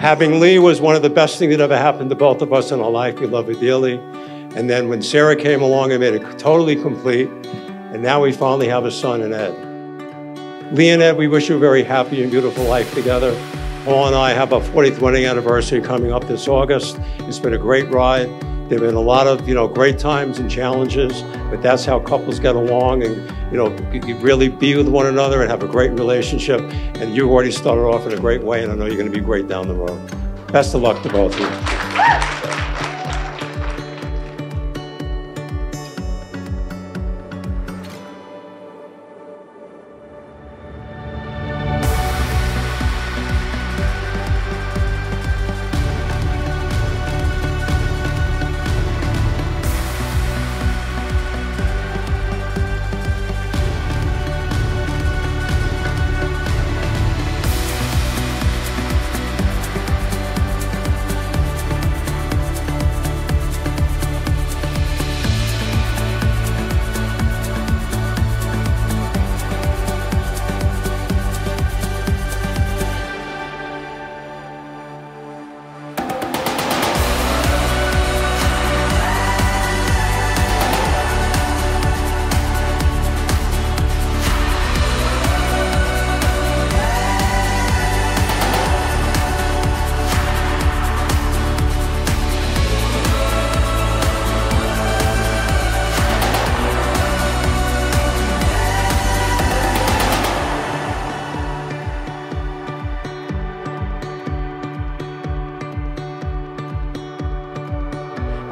Having Lee was one of the best things that ever happened to both of us in our life. We love her dearly. And then when Sarah came along, it made it totally complete. And now we finally have a son in Ed. Lee and Ed, we wish you a very happy and beautiful life together. Paul and I have our 40th wedding anniversary coming up this August. It's been a great ride. There have been a lot of, great times and challenges, but that's how couples get along and, you really be with one another and have a great relationship. And you already started off in a great way, and I know you're going to be great down the road. Best of luck to both of you.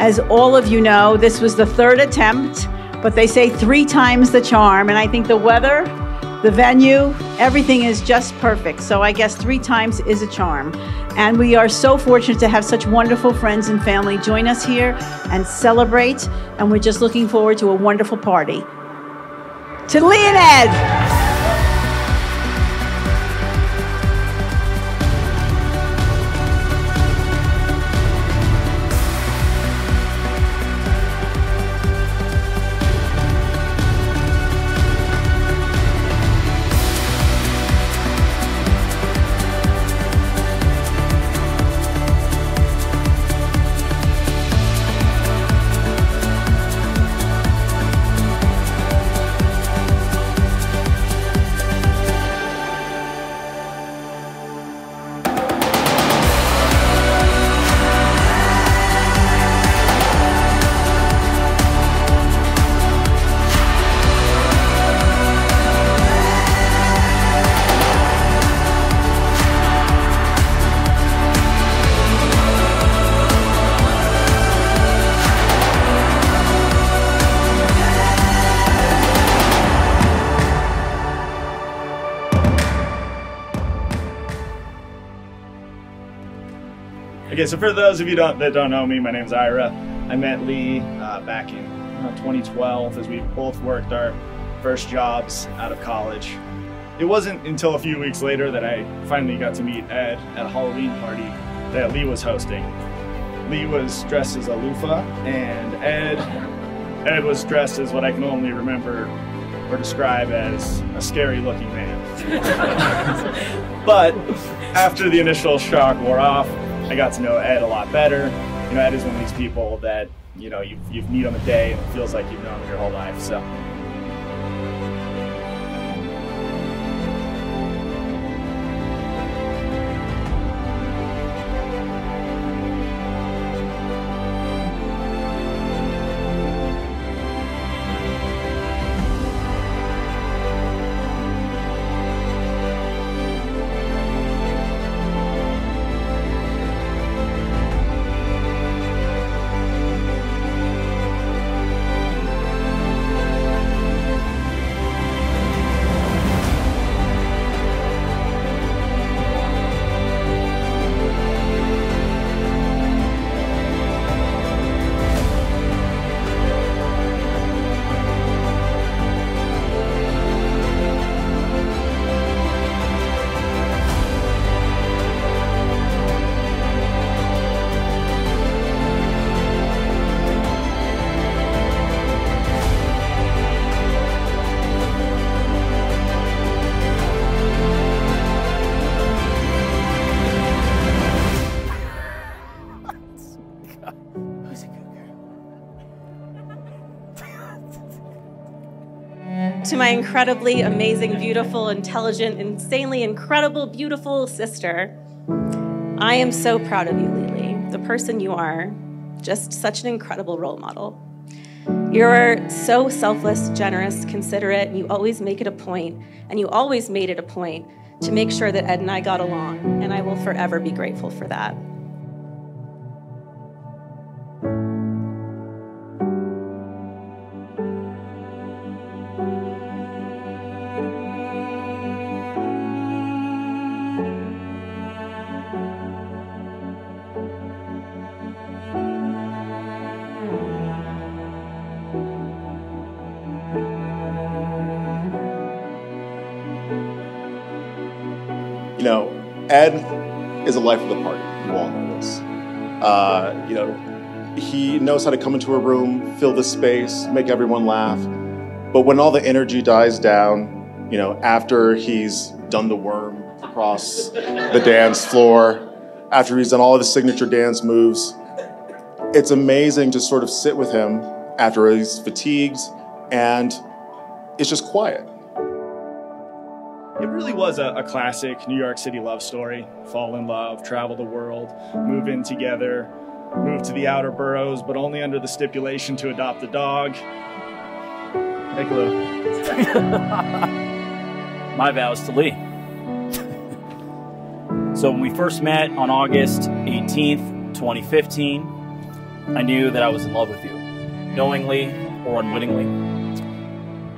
As all of you know, this was the third attempt, but they say 3 times the charm, and I think the weather, the venue, everything is just perfect. So I guess 3 times is a charm. And we are so fortunate to have such wonderful friends and family join us here and celebrate, and we're just looking forward to a wonderful party. To Lee and Ed. Okay, so for those of you that don't know me, my name's Ira. I met Lee back in 2012 as we both worked our first jobs out of college. It wasn't until a few weeks later that I finally got to meet Ed at a Halloween party that Lee was hosting. Lee was dressed as a loofah, and Ed was dressed as what I can only remember or describe as a scary looking man. But after the initial shock wore off, I got to know Ed a lot better. Ed is one of these people that, you meet on a day and it feels like you've known him your whole life, so. to my incredibly amazing, beautiful, intelligent, insanely incredible, beautiful sister, I am so proud of you, Lily, the person you are, just such an incredible role model. You're so selfless, generous, considerate, and you always make it a point, and you always made it a point to make sure that Ed and I got along, and I will forever be grateful for that. You know, Ed is a life of the party. You all know this. You know, he knows how to come into a room, fill the space, make everyone laugh. But when all the energy dies down, you know, after he's done the worm across the dance floor, after he's done all of his signature dance moves, it's amazing to sort of sit with him after he's fatigued and it's just quiet. It really was a classic New York City love story. Fall in love, travel the world, move in together, move to the outer boroughs, but only under the stipulation to adopt a dog. Hey, Lou. My vows to Lee. So when we first met on August 18th, 2015, I knew that I was in love with you, knowingly or unwittingly.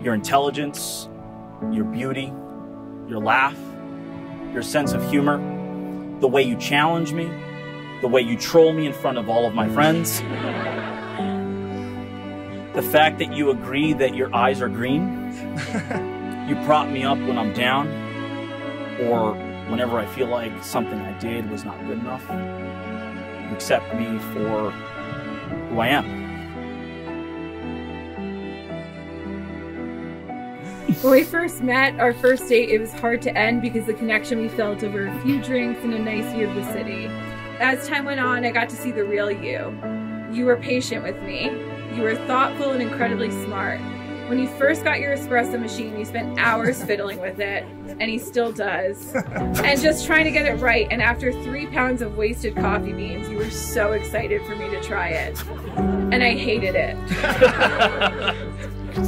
Your intelligence, your beauty, your laugh, your sense of humor, the way you challenge me, the way you troll me in front of all of my friends, the fact that you agree that your eyes are green, you prop me up when I'm down, or whenever I feel like something I did was not good enough, you accept me for who I am. When we first met, our first date, it was hard to end because the connection we felt over a few drinks and a nice view of the city. As time went on, I got to see the real you. You were patient with me. You were thoughtful and incredibly smart. When you first got your espresso machine, you spent hours fiddling with it, and he still does. And just trying to get it right, and after 3 pounds of wasted coffee beans, you were so excited for me to try it. And I hated it.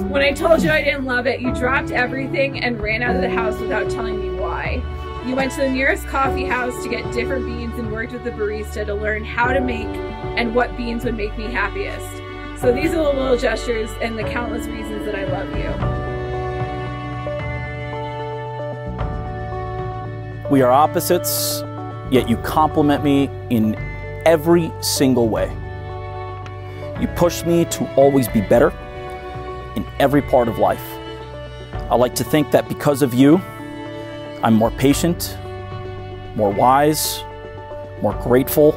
When I told you I didn't love it, you dropped everything and ran out of the house without telling me why. You went to the nearest coffee house to get different beans and worked with the barista to learn how to make and what beans would make me happiest. So these are the little gestures and the countless reasons that I love you. We are opposites, yet you compliment me in every single way. You push me to always be better in every part of life. I like to think that because of you, I'm more patient, more wise, more grateful,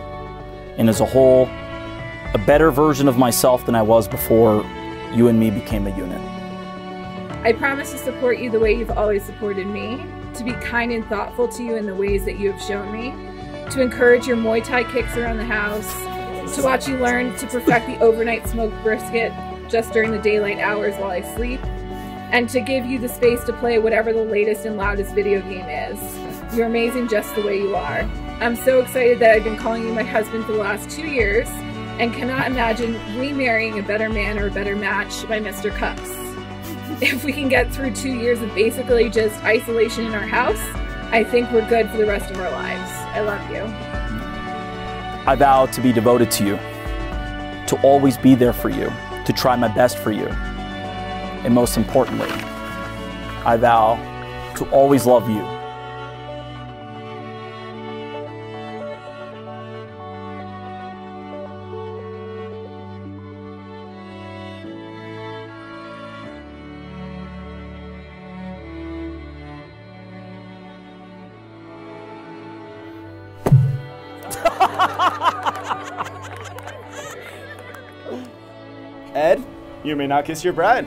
and as a whole, a better version of myself than I was before you and me became a unit. I promise to support you the way you've always supported me, to be kind and thoughtful to you in the ways that you have shown me, to encourage your Muay Thai kicks around the house, to watch you learn to perfect the overnight smoked brisket just during the daylight hours while I sleep, and to give you the space to play whatever the latest and loudest video game is. You're amazing just the way you are. I'm so excited that I've been calling you my husband for the last 2 years and cannot imagine remarrying a better man or a better match by Mr. Cups. If we can get through 2 years of basically just isolation in our house, I think we're good for the rest of our lives. I love you. I vow to be devoted to you, to always be there for you, to try my best for you. And most importantly, I vow to always love you. Ed, you may now kiss your bride.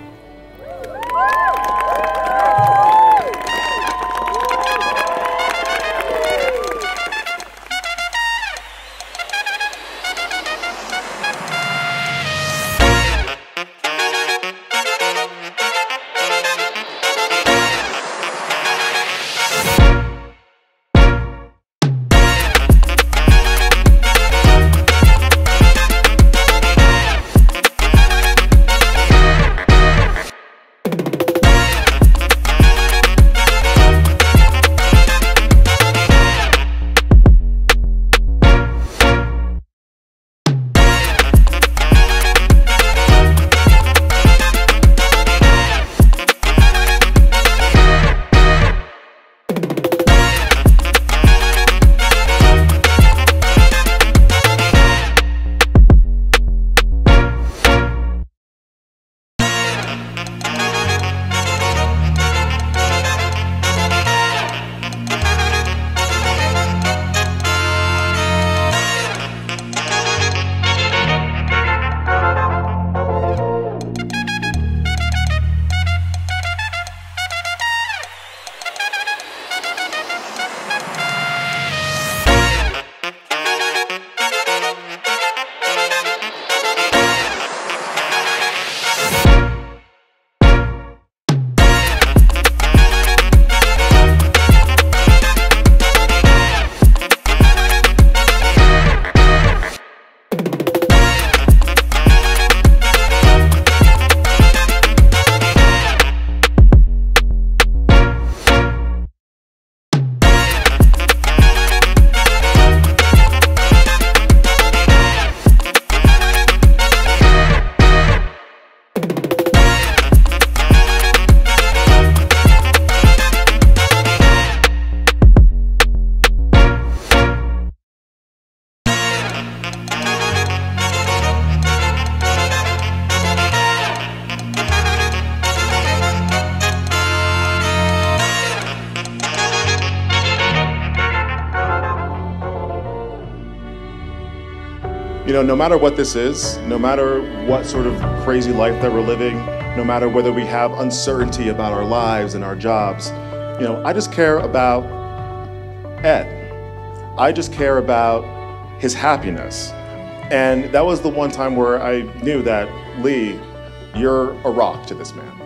You know, no matter what this is, no matter what sort of crazy life that we're living, no matter whether we have uncertainty about our lives and our jobs, you know, I just care about Ed. I just care about his happiness. And that was the one time where I knew that, Lee, you're a rock to this man.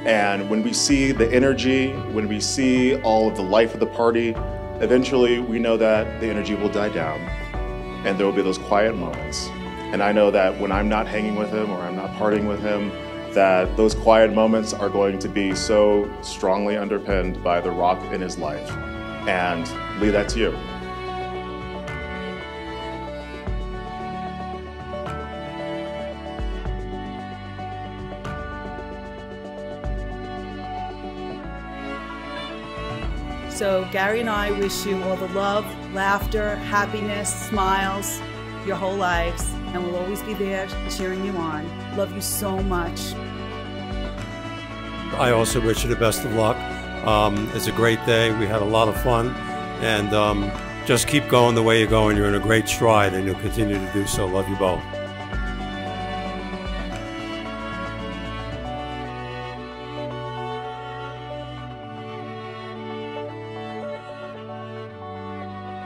And when we see the energy, when we see all of the life of the party, eventually we know that the energy will die down and there will be those quiet moments. And I know that when I'm not hanging with him or I'm not partying with him, that those quiet moments are going to be so strongly underpinned by the rock in his life. And Lee, that's you. So Gary and I wish you all the love, laughter, happiness, smiles, your whole lives, and we'll always be there cheering you on. Love you so much. I also wish you the best of luck. It's a great day. We had a lot of fun, and just keep going the way you're going. You're in a great stride, and you'll continue to do so. Love you both.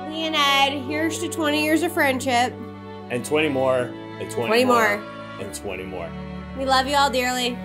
Lee and Ed, here's to 20 years of friendship. And 20 more, and 20 more, and 20 more. We love you all dearly.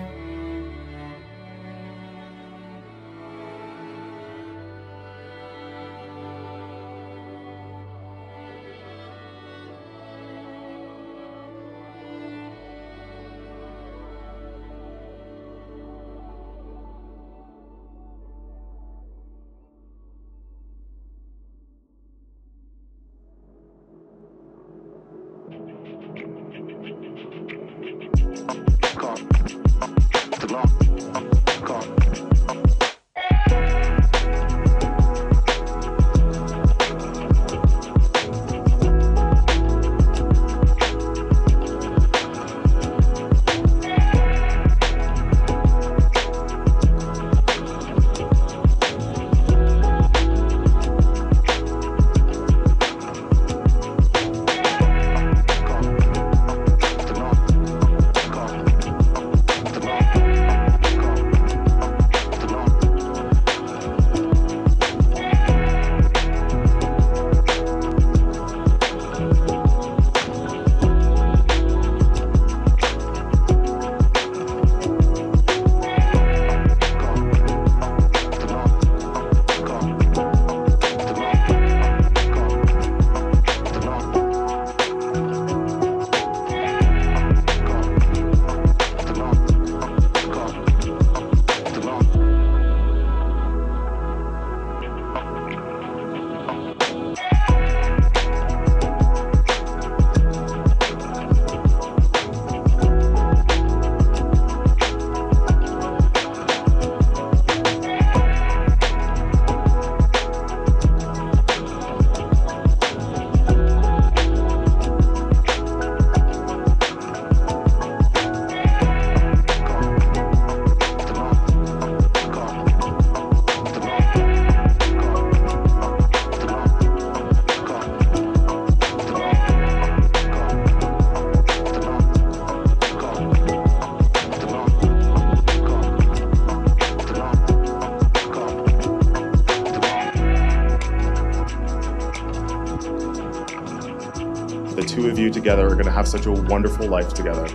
The two of you together are going to have such a wonderful life together.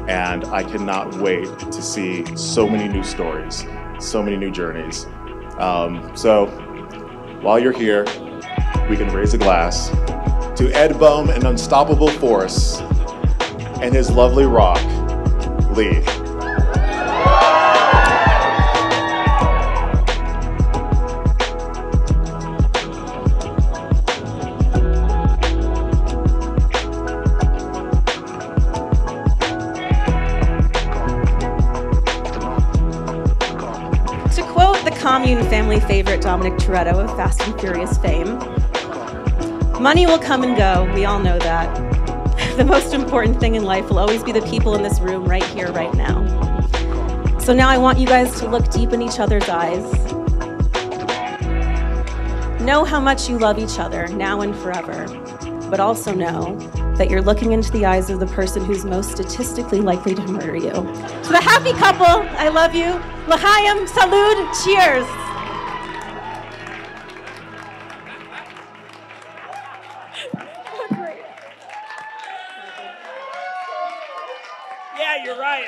And I cannot wait to see so many new stories, so many new journeys. So while you're here, we can raise a glass to Ed Bohm, an unstoppable force, and his lovely rock, Lee. Commune family favorite Dominic Toretto of Fast and Furious fame. Money will come and go, we all know that. The most important thing in life will always be the people in this room right here, right now. So now I want you guys to look deep in each other's eyes. Know how much you love each other, now and forever, but also know that you're looking into the eyes of the person who's most statistically likely to murder you. To the happy couple, I love you. L'chaim, salud, cheers. Yeah, you're right.